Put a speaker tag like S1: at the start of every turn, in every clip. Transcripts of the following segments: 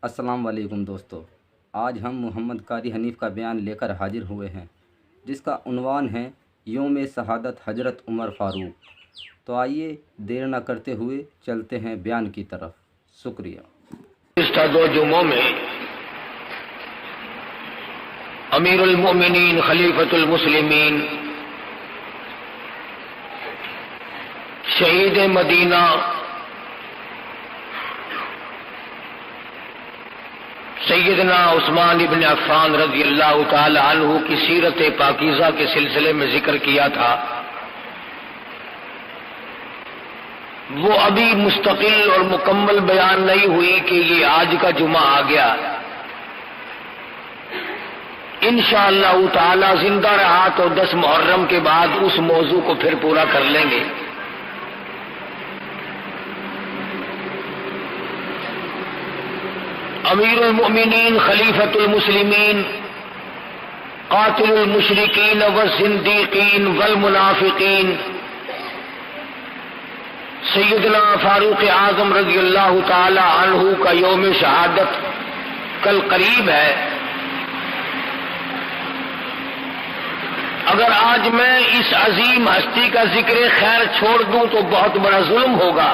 S1: السلام علیکم دوستو، آج ہم محمد قاری حنیف کا بیان لے کر حاضر ہوئے ہیں جس کا عنوان ہے یوم شہادت حضرت عمر فاروق۔ تو آئیے دیر نہ کرتے ہوئے چلتے ہیں بیان کی طرف۔ شکریہ۔
S2: گزشتہ دو جمعوں میں امیر المؤمنین خلیفۃ المسلمین شہید مدینہ سیدنا عثمان ابن عفان رضی اللہ تعالی عنہ کی سیرت پاکیزہ کے سلسلے میں ذکر کیا تھا، وہ ابھی مستقل اور مکمل بیان نہیں ہوئی کہ یہ آج کا جمعہ آ گیا۔ انشاءاللہ تعالی زندہ رہا تو 10 محرم کے بعد اس موضوع کو پھر پورا کر لیں گے۔ امیر المؤمنین خلیفۃ المسلمین قاتل المشرکین والزندیقین والمنافقین سیدنا فاروق اعظم رضی اللہ تعالی عنہ کا یوم شہادت کل قریب ہے۔ اگر آج میں اس عظیم ہستی کا ذکر خیر چھوڑ دوں تو بہت بڑا ظلم ہوگا۔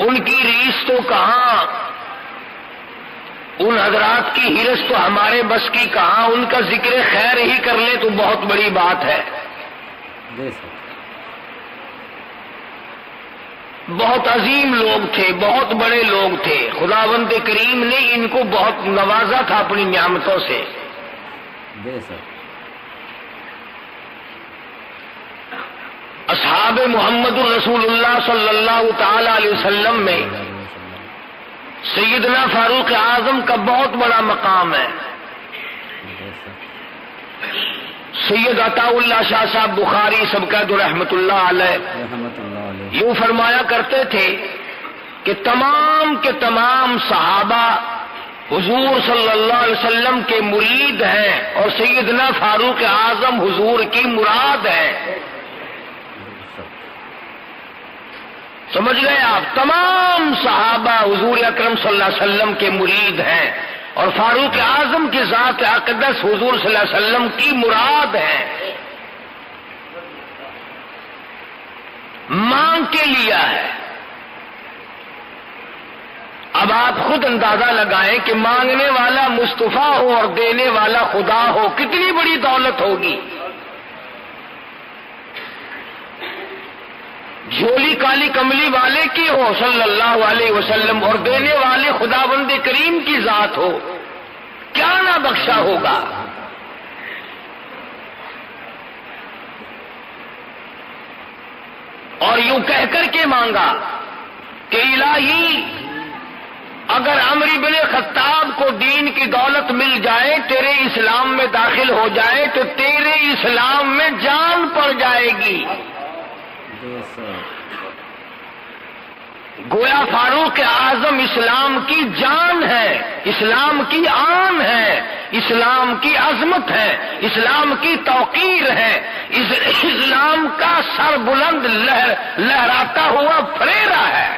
S2: ان کی ریس تو کہاں، ان حضرات کی ہرس تو ہمارے بس کی کہاں، ان کا ذکر خیر ہی کر لیں تو بہت بڑی بات ہے۔ بہت عظیم لوگ تھے، بہت بڑے لوگ تھے، خداوند کریم نے ان کو بہت نوازا تھا اپنی نعمتوں سے۔ اصحاب محمد الرسول اللہ صلی اللہ تعالی علیہ وسلم میں سیدنا فاروق اعظم کا بہت بڑا مقام ہے۔ سید عطا اللہ شاہ صاحب بخاری سبقت رحمت اللہ علیہ یوں فرمایا کرتے تھے کہ تمام کے تمام صحابہ حضور صلی اللہ علیہ وسلم کے مرید ہیں اور سیدنا فاروق اعظم حضور کی مراد ہے۔ سمجھ گئے آپ؟ تمام صحابہ حضور اکرم صلی اللہ علیہ وسلم کے مرید ہیں اور فاروق اعظم کی ذات اقدس حضور صلی اللہ علیہ وسلم کی مراد ہے۔ مانگ کے لیا ہے۔ اب آپ خود اندازہ لگائیں کہ مانگنے والا مصطفیٰ ہو اور دینے والا خدا ہو، کتنی بڑی دولت ہوگی۔ جھولی کالی کملی والے کی ہو صلی اللہ علیہ وسلم اور دینے والے خداوند کریم کی ذات ہو، کیا نہ بخشا ہوگا۔ اور یوں کہہ کر کے مانگا کہ الہی اگر عمر بن خطاب کو دین کی دولت مل جائے، تیرے اسلام میں داخل ہو جائے تو تیرے اسلام میں جان پڑ جائے گی۔ گویا فاروق اعظم اسلام کی جان ہے، اسلام کی آن ہے، اسلام کی عظمت ہے، اسلام کی توقیر ہے، اسلام کا سر بلند لہراتا ہوا پھریرا ہے۔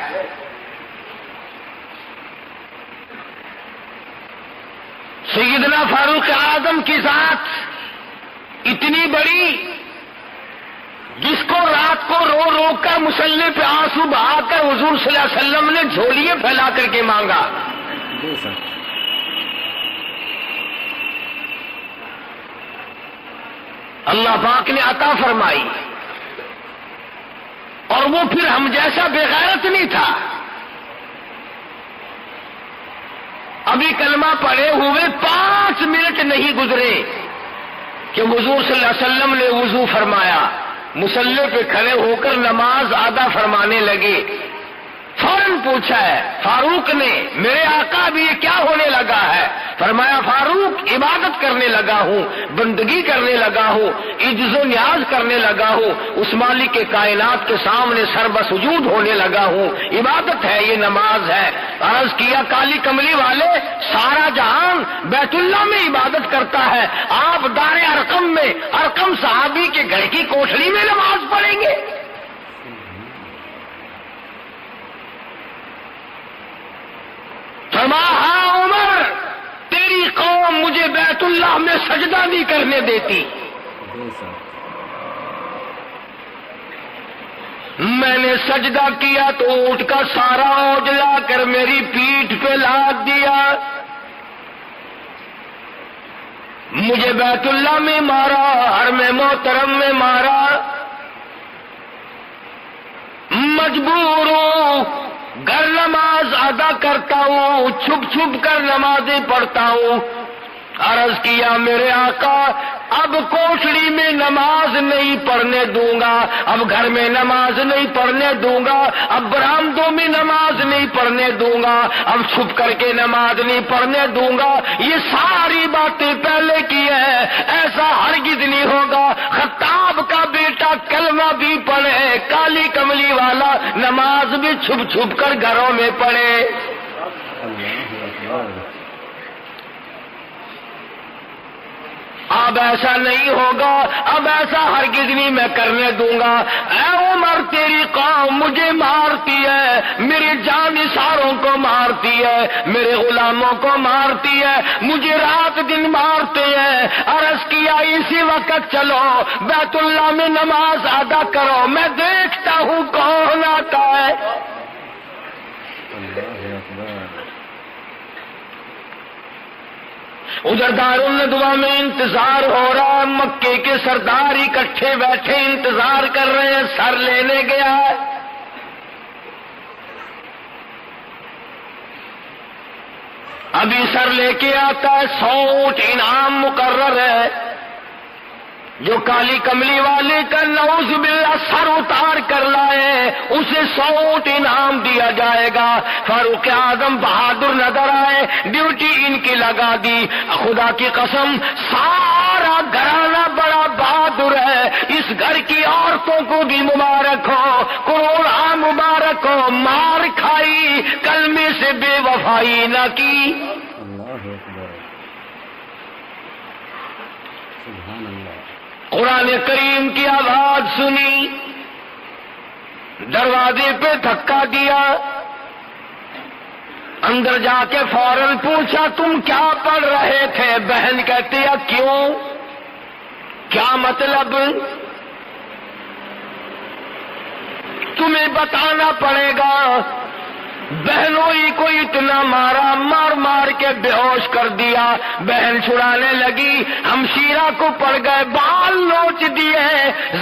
S2: سیدنا فاروق اعظم کی ذات اتنی بڑی، جس کو رات کو رو رو کر مصلی پہ آنسو بہا کر حضور صلی اللہ علیہ وسلم نے جھولیے پھیلا کر کے مانگا۔ اللہ پاک نے عطا فرمائی، اور وہ پھر ہم جیسا بے غیرت نہیں تھا۔ ابھی کلمہ پڑھے ہوئے 5 منٹ نہیں گزرے کہ حضور صلی اللہ علیہ وسلم نے وضو فرمایا، مصلی پہ کھڑے ہو کر نماز ادا فرمانے لگے۔ فوراً پوچھا ہے فاروق نے، میرے آقا بھی یہ کیا ہونے لگا ہے؟ فرمایا فاروق عبادت کرنے لگا ہوں، بندگی کرنے لگا ہوں، عجز و نیاز کرنے لگا ہوں، اس مالک کے کائنات کے سامنے سر بسجود ہونے لگا ہوں۔ عبادت ہے، یہ نماز ہے۔ عرض کیا کالی کملی والے، سارا جہان بیت اللہ میں عبادت کرتا ہے، آپ دار ارقم میں ارقم صحابی کے گھر کی کوٹھڑی میں نماز پڑھیں گے؟ اللہ میں سجدہ نہیں کرنے دیتی.
S1: بے شک.
S2: میں نے سجدہ کیا تو اونٹ کا سارا اوج لا کر میری پیٹھ پہ لاد دیا. مجھے بیت اللہ میں مارا، حرم محترم میں مارا. مجبور ہوں، گھر نماز ادا کرتا ہوں، چھپ چھپ کر نمازیں پڑھتا ہوں. عرض کیا میرے آقا اب کوٹھڑی میں نماز نہیں پڑھنے دوں گا، اب گھر میں نماز نہیں پڑھنے دوں گا، اب برآمدوں میں نماز نہیں پڑھنے دوں گا، اب چھپ کر کے نماز نہیں پڑھنے دوں گا. یہ ساری باتیں پہلے کی ہے، ایسا ہرگز نہیں ہوگا. خطاب کا بیٹا کلمہ بھی پڑھے، کالی کملی والا نماز بھی چھپ چھپ کر گھروں میں پڑھے.
S1: اللہ اکبر.
S2: اب ایسا نہیں ہوگا، اب ایسا ہرگز نہیں میں کرنے دوں گا. اے عمر تیری قوم مجھے مارتی ہے، میرے جانثاروں کو مارتی ہے، میرے غلاموں کو مارتی ہے، مجھے رات دن مارتے ہیں. عرض کیا اسی وقت چلو بیت اللہ میں نماز ادا کرو، میں دیکھتا ہوں کون آتا ہے.
S1: اللہ اکبر.
S2: ادھر دارالندوا میں انتظار ہو رہا ہے، مکے کے سردار اکٹھے بیٹھے انتظار کر رہے ہیں. سر لینے گیا ہے، ابھی سر لے کے آتا ہے. 100 اونٹ انعام مقرر ہے. جو کالی کملی والے کا نعوذ باللہ سر اتار کر لائے اسے 100 اونٹ انعام دیا جائے گا. فاروق اعظم بہادر نظر آئے، ڈیوٹی ان کی لگا دی. خدا کی قسم سارا گھرانہ بڑا بہادر ہے. اس گھر کی عورتوں کو بھی مبارک ہو، کروڑا مبارک ہو. مار کھائی، کلمے سے بے وفائی نہ کی.
S1: اللہ اکبر. سبحان اللہ.
S2: قرآن کریم کی آواز سنی، دروازے پہ دھکا دیا، اندر جا کے فوراً پوچھا تم کیا پڑھ رہے تھے؟ بہن کہتی ہے کیوں، کیا مطلب؟ تمہیں بتانا پڑے گا. بہنوں ہی کو اتنا مارا، مار مار کے بے ہوش کر دیا. بہن چھڑانے لگی، ہمشیرہ کو پڑ گئے، بال نوچ دیے،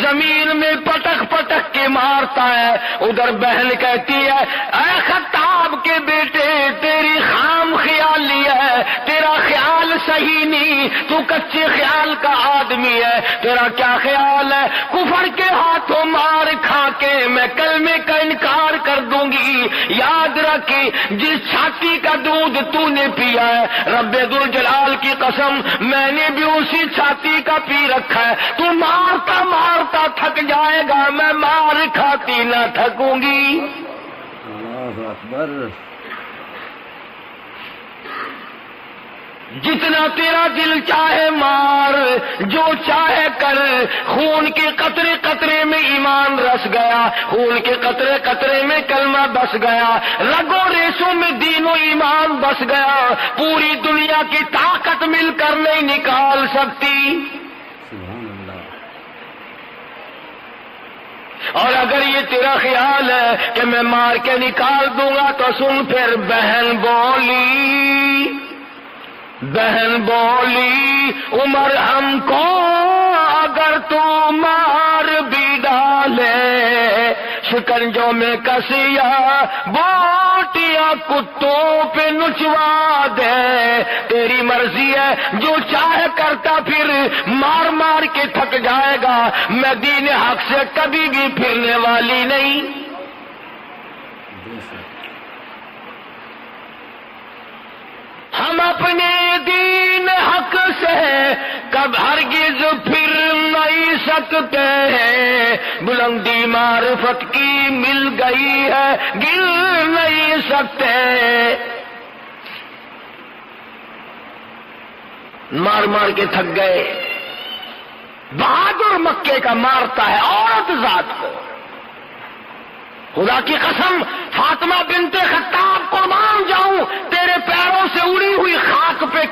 S2: زمین میں پٹک پٹک کے مارتا ہے. ادھر بہن کہتی ہے اے خطاب کے بیٹے تیری خام خیالی ہے، تیرا خیال صحیح نہیں، تو کچے خیال کا آدمی ہے. تیرا کیا خیال ہے؟ کفر کے ہاتھوں مار کھا کے میں کلمے کا انکار کر دوں گی. یاد رکھی جس چھاتی کا دودھ تو نے پیا ہے، رب ذوالجلال کی قسم میں نے بھی اسی چھاتی کا پی رکھا ہے. تو مارتا مارتا تھک جائے گا، میں مار کھاتی نہ تھکوں گی.
S1: اللہ اکبر.
S2: جتنا تیرا دل چاہے مار، جو چاہے کر. خون کے قطرے قطرے میں ایمان رس گیا، خون کے قطرے قطرے میں کلمہ بس گیا، رگوں ریشوں میں دین و ایمان بس گیا. پوری دنیا کی طاقت مل کر نہیں نکال سکتی.
S1: سبحان اللہ.
S2: اور اگر یہ تیرا خیال ہے کہ میں مار کے نکال دوں گا تو سن پھر. بہن بولی، بہن بولی عمر ہم کو اگر تو مار بھی ڈالے، شکنجوں میں کسیا بوٹیاں کتوں پہ نچوا دے. تیری مرضی ہے، جو چاہے کرتا پھر. مار مار کے تھک جائے گا، میں دین حق سے کبھی بھی پھرنے والی نہیں. ہم اپنے دین حق سے کب ہرگز پھر نہیں سکتے ہیں. بلندی معرفت کی مل گئی ہے، گر نہیں سکتے. مار مار کے تھک گئے. بہادر مکے کا مارتا ہے عورت ذات کو. خدا کی قسم فاطمہ بنت خطاب قربان جاؤں، تیرے پیروں سے اڑی ہوئی خاک پہ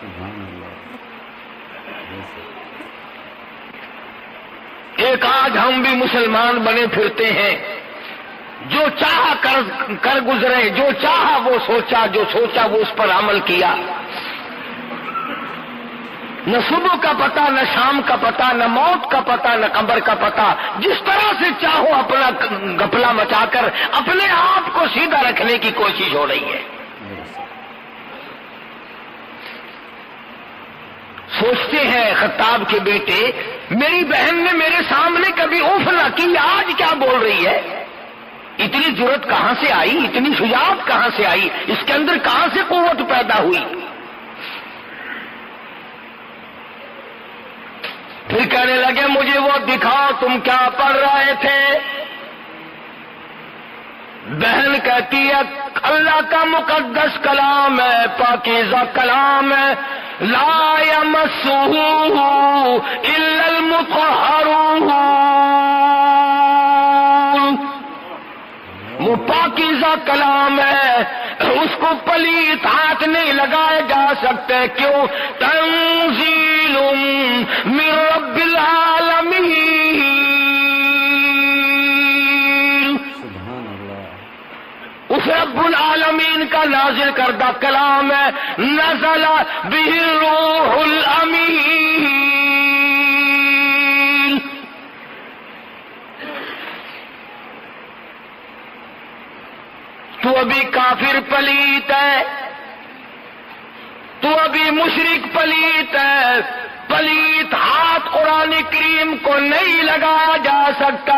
S1: سبحان اللہ بے شک
S2: ایک آج ہم بھی مسلمان بنے پھرتے ہیں، جو چاہا کر گزرے، جو چاہا وہ سوچا، جو سوچا وہ اس پر عمل کیا۔ نہ صبح کا پتہ، نہ شام کا پتہ، نہ موت کا پتہ، نہ قبر کا پتہ۔ جس طرح سے چاہو اپنا گھپلا مچا کر اپنے آپ کو سیدھا رکھنے کی کوشش ہو رہی ہے۔
S1: بے شک
S2: سوچتے ہیں خطاب کے بیٹے، میری بہن نے میرے سامنے کبھی اوف نہ کی، آج کیا بول رہی ہے؟ اتنی جرأت کہاں سے آئی؟ اتنی شجاعت کہاں سے آئی؟ اس کے اندر کہاں سے قوت پیدا ہوئی؟ پھر کہنے لگے مجھے وہ دکھاؤ تم کیا پڑھ رہے تھے؟ بہن کہتی ہے اللہ کا مقدس کلام ہے، پاکیزہ کلام ہے، لا یمسہ الا المطہرون، وہ پاکیزہ کلام ہے، اس کو پلیت ہاتھ نہیں لگائے جا سکتے۔ کیوں؟ تنزیل من رب العالمین،
S1: سبحان اللہ
S2: اس رب العالمین کا نازل کردہ کلام ہے، نزل بہ الروح الامین۔ تو ابھی کافر پلیت ہے، تو ابھی مشرک پلیت ہے، پلیت ہاتھ قرآن کریم کو نہیں لگایا جا سکتا۔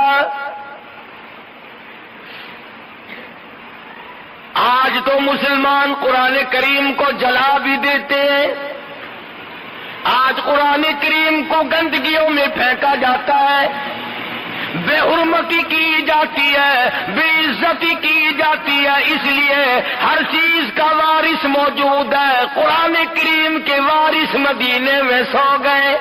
S2: آج تو مسلمان قرآن کریم کو جلا بھی دیتے ہیں، آج قرآن کریم کو گندگیوں میں پھینکا جاتا ہے، بے حرمتی کی جاتی ہے، بے عزتی کی جاتی ہے۔ اس لیے ہر چیز کا وارث موجود ہے، قرآن کریم کے وارث مدینے میں سو گئے۔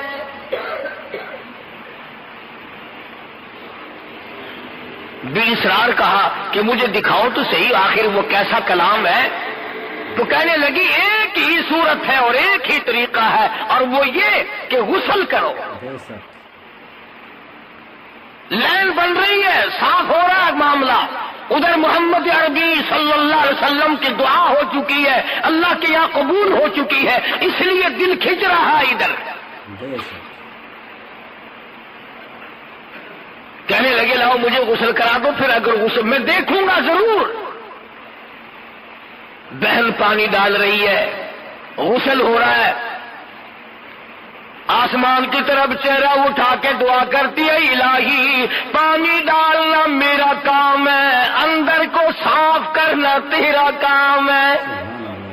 S2: بے اصرار کہا کہ مجھے دکھاؤ تو صحیح آخر وہ کیسا کلام ہے۔ تو کہنے لگی ایک ہی صورت ہے اور ایک ہی طریقہ ہے، اور وہ یہ کہ غسل کرو۔
S1: بے شک
S2: لائن بن رہی ہے، صاف ہو رہا ہے معاملہ۔ ادھر محمد عربی صلی اللہ علیہ وسلم کی دعا ہو چکی ہے، اللہ کے یہاں قبول ہو چکی ہے، اس لیے دل کھنچ رہا ہے ادھر۔
S1: بے شک
S2: کہنے لگے لاؤ مجھے غسل کرا دو، پھر اگر غسل میں دیکھوں گا ضرور۔ بہن پانی ڈال رہی ہے، غسل ہو رہا ہے، آسمان کی طرف چہرہ اٹھا کے دعا کرتی ہے الہی پانی ڈالنا میرا کام ہے، اندر کو صاف کرنا تیرا کام ہے۔
S1: سبحان اللہ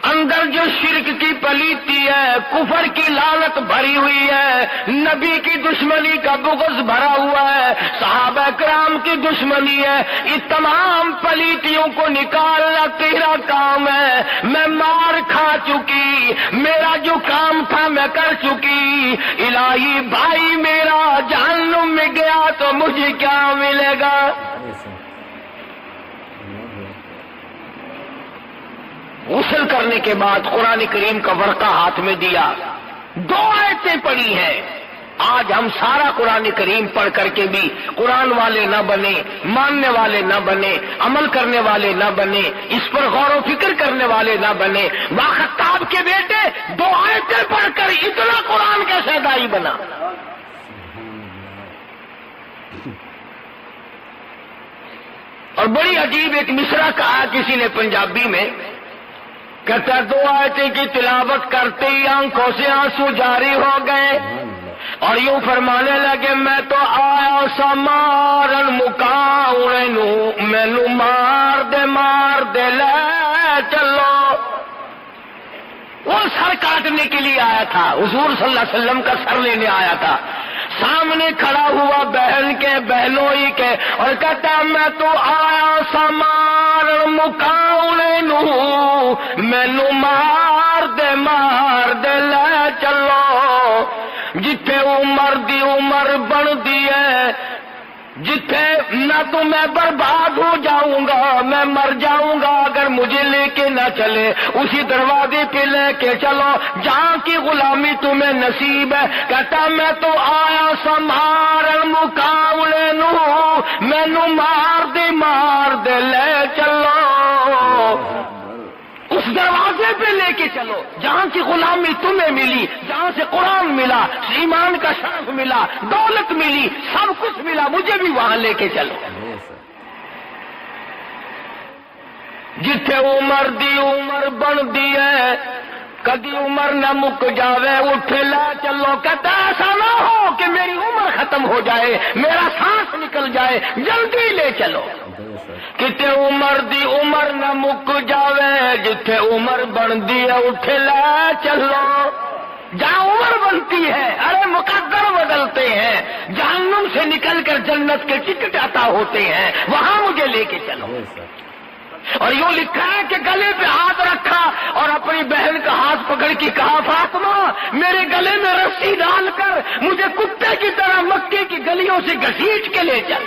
S2: اندر جو شرک کی پلیتی ہے، کفر کی لعنت بھری ہوئی ہے، نبی کی دشمنی کا بغض بھرا ہوا ہے، صحابہ کرام کی دشمنی ہے، یہ تمام پلیتیوں کو نکالنا تیرا کام ہے۔ میں مار کھا چکی، میرا جو کام تھا میں کر چکی، الہی بھائی میرا جہنم میں گیا تو مجھے کیا ملے گا؟
S1: بے شک اللہ
S2: غسل کرنے کے بعد قرآن کریم کا ورقہ ہاتھ میں دیا، 2 آیتیں پڑھی ہیں۔ آج ہم سارا قرآن کریم پڑھ کر کے بھی قرآن والے نہ بنے، ماننے والے نہ بنے، عمل کرنے والے نہ بنے، اس پر غور و فکر کرنے والے نہ بنے۔ خطاب کے بیٹے 2 آیتیں پڑھ کر اتنا قرآن کیسے دائی بنا؟ اور بڑی عجیب ایک مصرع کہا کسی نے پنجابی میں، کہتا 2 آیتیں کی تلاوت کرتے ہی آنکھوں سے آنسو جاری ہو گئے، اور یوں فرمانے لگے میں تو آیا سا مارن مکاؤنے نو، مینو مار دے لے چلو۔ وہ سر کاٹنے کے لیے آیا تھا، حضور صلی اللہ علیہ وسلم کا سر لینے آیا تھا، سامنے کھڑا ہوا بہن کے بہنوئی کے، اور کہتا میں تو آیا سا مارن مکاؤنے نو، مینو مار دے لے چلو۔ جتھے عمر دی عمر بن دی ہے، جتھے نہ تو میں برباد ہو جاؤں گا، میں مر جاؤں گا اگر مجھے لے کے نہ چلے۔ اسی دروازے پہ لے کے چلو جہاں کی غلامی تمہیں نصیب ہے۔ کہتا میں تو آیا سمارن مقابلے نو، مینو مار دے لے چلو، اس دروازے پہ لے کے چلو جہاں کی غلامی تمہیں ملی، جہاں سے قرآن ملا، ایمان کا شرف ملا، دولت ملی، سب کچھ ملا، مجھے بھی وہاں لے کے چلو۔ جتھے عمر دی عمر بن دی ہے، کدی عمر نہ مک جاوے، اٹھ لا چلو۔ کہتا ایسا نہ ہو کہ میری عمر ختم ہو جائے، میرا سانس نکل جائے، جلدی لے چلو۔ کتے عمر دی عمر نہ مک جاوے، جتھے عمر بن دی ہے اٹھ لا چلو۔ جہاں عمر بنتی ہے، ارے مقدر بدلتے ہیں، جہنم سے نکل کر جنت کے ٹکٹ عطا ہوتے ہیں، وہاں مجھے لے کے چلو۔ اور یوں لکھا ہے کہ گلے پہ ہاتھ رکھا اور اپنی بہن کا ہاتھ پکڑ کے کہا فاطمہ میرے گلے میں رسی ڈال کر مجھے کتے کی طرح مکے کی گلیوں سے گھسیٹ کے لے چل۔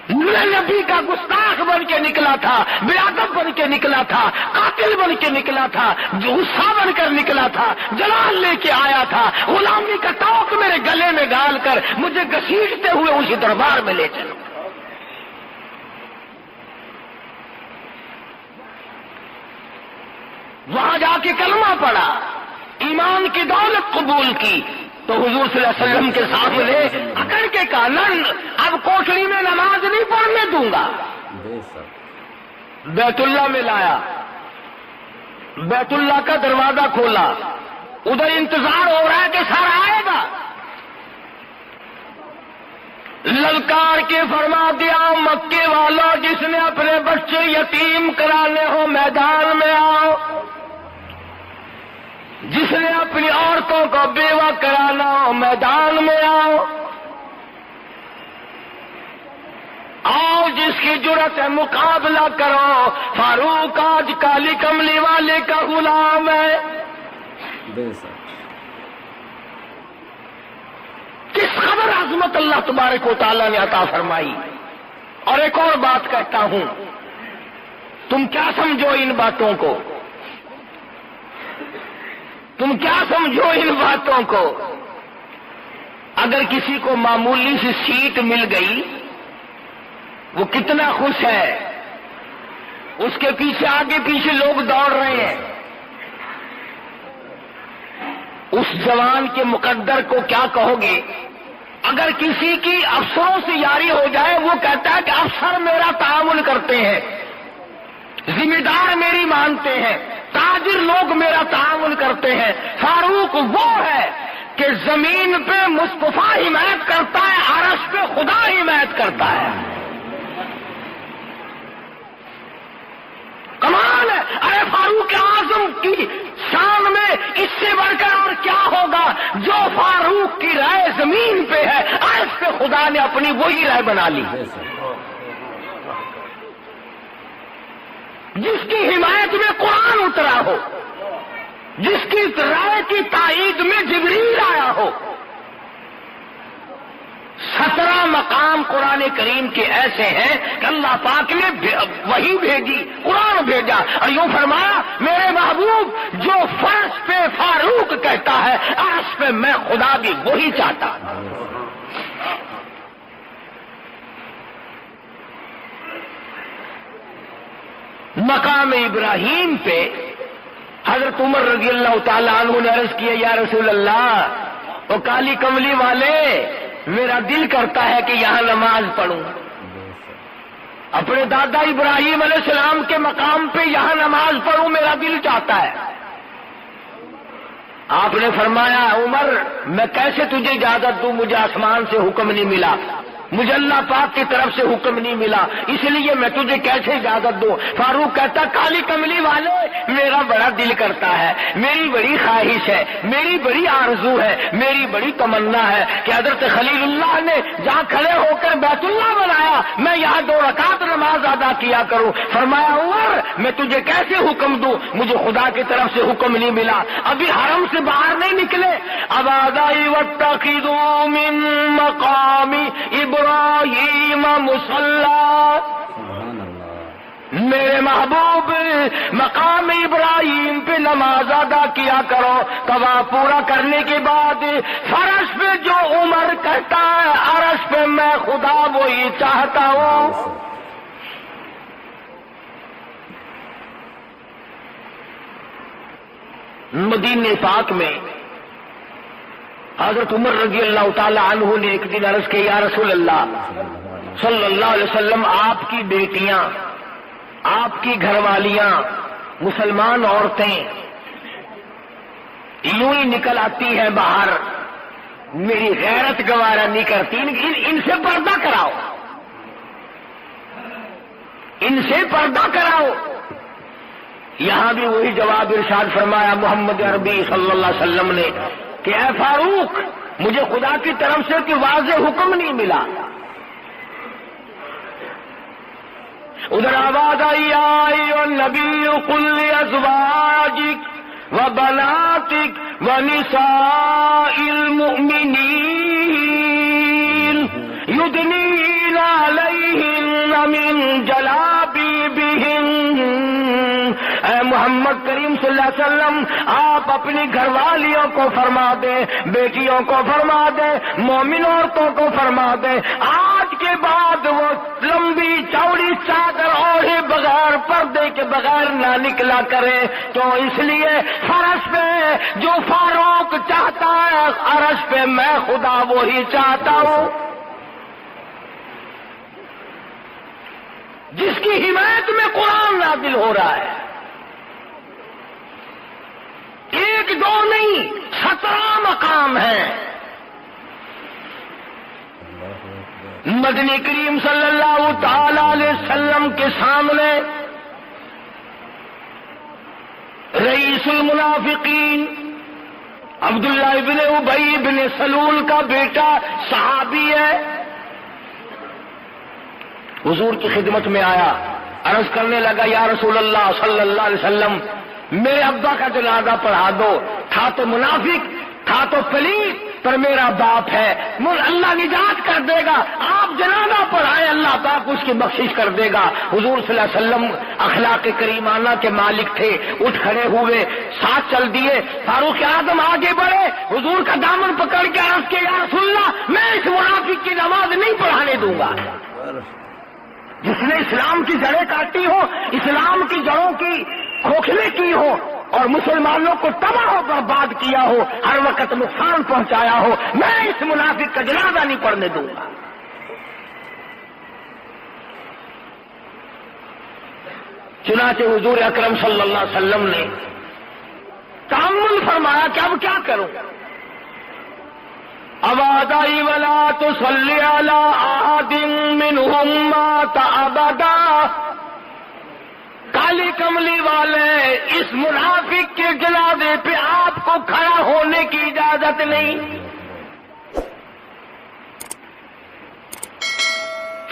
S2: میں نبی کا گستاخ بن کے نکلا تھا، بے ادب بن کے نکلا تھا، قاتل بن کے نکلا تھا، غصہ بن کر نکلا تھا، جلال لے کے آیا تھا، غلامی کا توق میرے گلے میں ڈال کر مجھے گھسیٹتے ہوئے اسی دربار میں لے چلو۔ وہاں جا کے کلمہ پڑھا، ایمان کی دولت قبول کی، تو حضور صلی اللہ علیہ وسلم کے سامنے اکڑ کے کہا نن اب کوٹڑی میں نماز نہیں پڑھنے دوں گا۔ بیت اللہ میں لایا، بیت اللہ کا دروازہ کھولا، ادھر انتظار ہو رہا ہے کہ سر آئے گا، للکار کے فرما دیا مکے والا جس نے اپنے بچے یتیم کرانے ہو میدان میں آؤ، جس نے اپنی عورتوں کو بیوہ کرانا ہو میدان میں آؤ، آؤ جس کی جرت ہے مقابلہ کرو، فاروق آج کالی کملی والے کا غلام ہے۔ کس قدر عظمت اللہ تبارک و تعالیٰ نے عطا فرمائی۔ اور ایک اور بات کہتا ہوں، تم کیا سمجھو ان باتوں کو، تم کیا سمجھو ان باتوں کو۔ اگر کسی کو معمولی سی سیٹ مل گئی وہ کتنا خوش ہے، اس کے پیچھے آگے پیچھے لوگ دوڑ رہے ہیں۔ اس جوان کے مقدر کو کیا کہو گے؟ اگر کسی کی افسروں سے یاری ہو جائے وہ کہتا ہے کہ افسر میرا تعاون کرتے ہیں، ذمہ دار میری مانتے ہیں، تاجر لوگ میرا تعاون کرتے ہیں۔ فاروق وہ ہے کہ زمین پہ مصطفیٰ حمایت کرتا ہے، عرش پہ خدا حمایت کرتا ہے۔ کمال ہے۔ ارے فاروق اعظم کی شان میں اس سے بڑھ کر اور کیا ہوگا؟ جو فاروق کی رائے زمین پہ ہے، عرش پہ خدا نے اپنی وہی رائے بنا لی، جس کی حمایت میں قرآن اترا ہو، جس کی رائے کی تائید میں جبریل آیا ہو۔ 17 مقام قرآن کریم کے ایسے ہیں کہ اللہ پاک نے وہی بھیجی، قرآن بھیجا، اور یوں فرمایا میرے محبوب جو فرش پہ فاروق کہتا ہے، عرش پہ میں خدا بھی وہی چاہتا۔ مقام ابراہیم پہ حضرت عمر رضی اللہ تعالیٰ عنہ نے عرض کیا یا رسول اللہ، وہ کالی کملی والے میرا دل کرتا ہے کہ یہاں نماز پڑھوں، اپنے دادا ابراہیم علیہ السلام کے مقام پہ یہاں نماز پڑھوں، میرا دل چاہتا ہے۔ آپ نے فرمایا عمر میں کیسے تجھے اجازت دوں، مجھے آسمان سے حکم نہیں ملا، مجھے اللہ پاک کی طرف سے حکم نہیں ملا، اس لیے میں تجھے کیسے اجازت دوں۔ فاروق کہتا کالی کملی والے میرا بڑا دل کرتا ہے، میری بڑی خواہش ہے، میری بڑی آرزو ہے، میری بڑی تمنا ہے کہ حضرت خلیل اللہ نے جہاں کھڑے ہو کر بیت اللہ بنایا میں یہاں 2 رکعت نماز ادا کیا کروں۔ فرمایا عمر میں تجھے کیسے حکم دوں، مجھے خدا کی طرف سے حکم نہیں ملا، ابھی حرم سے باہر نہیں نکلے۔ اب آدائی واتخذوا من مقام ابراہیم مصلی.
S1: سبحان اللہ.
S2: میرے محبوب مقام ابراہیم پہ نماز ادا کیا کرو. طواف پورا کرنے کے بعد فرش پہ جو عمر کہتا ہے عرش پہ میں خدا وہی چاہتا ہوں. مدینے پاک میں حضرت عمر رضی اللہ تعالی عنہ نے ایک دن عرض کی یا رسول اللہ صلی اللہ علیہ وسلم آپ کی بیٹیاں آپ کی گھر والیاں مسلمان عورتیں یوں ہی نکل آتی ہیں باہر, میری غیرت گوارا نہیں کرتی, ان سے پردہ کراؤ, ان سے پردہ کراؤ. یہاں بھی وہی جواب ارشاد فرمایا محمد عربی صلی اللہ علیہ وسلم نے کہ اے فاروق مجھے خدا کی طرف سے کوئی واضح حکم نہیں ملا. ادھر آواز آئی النبی قل لازواجک وبناتک ونساء المؤمنین یدنین علیہن من جلابیبہن. اے محمد کریم صلی اللہ علیہ وسلم آپ اپنی گھر والیوں کو فرما دیں, بیٹیوں کو فرما دیں, مومن عورتوں کو فرما دیں آج کے بعد وہ لمبی چوڑی چادر اوڑھے بغیر پردے کے بغیر نہ نکلا کرے. تو اس لیے فرش پہ جو فاروق چاہتا ہے عرش پہ میں خدا وہی چاہتا ہوں. جس کی حمایت میں قرآن نازل ہو رہا ہے, ایک دو نہیں 17 مقام ہیں. مدنی کریم صلی اللہ تعالی علیہ وسلم کے سامنے رئیس المنافقین عبداللہ ابن ابی ابن سلول کا بیٹا صحابی ہے, حضور کی خدمت میں آیا, عرض کرنے لگا یا رسول اللہ صلی اللہ علیہ وسلم میرے ابا کا جنازہ پڑھا دو. تھا تو منافق, تھا تو پلیت, پر میرا باپ ہے, اللہ نجات کر دے گا. آپ جنازہ پڑھائیں اللہ پاک اس کی بخشش کر دے گا. حضور صلی اللہ علیہ وسلم اخلاق کریمانہ کے مالک تھے, اٹھ کھڑے ہوئے, ساتھ چل دیے. فاروق اعظم آگے بڑھے, حضور کا دامن پکڑ کے عرض کیا یا رسول اللہ میں اس منافق کی نماز نہیں پڑھانے دوں گا. جس نے اسلام کی جڑیں کاٹی ہو, اسلام کی جڑوں کی کھوکھلے کی ہو اور مسلمانوں کو تباہ و برباد کیا ہو, ہر وقت نقصان پہنچایا ہو, میں اس منافق کا جنازہ نہیں پڑھنے دوں گا. چنانچہ حضور اکرم صلی اللہ علیہ وسلم نے تأمل فرمایا کہ اب کیا کروں. آواز آئی ولا تصلی علی احد منہم مات ابدا. کالی کملی والے اس منافق کے جنازے پہ آپ کو کھڑا ہونے کی اجازت نہیں.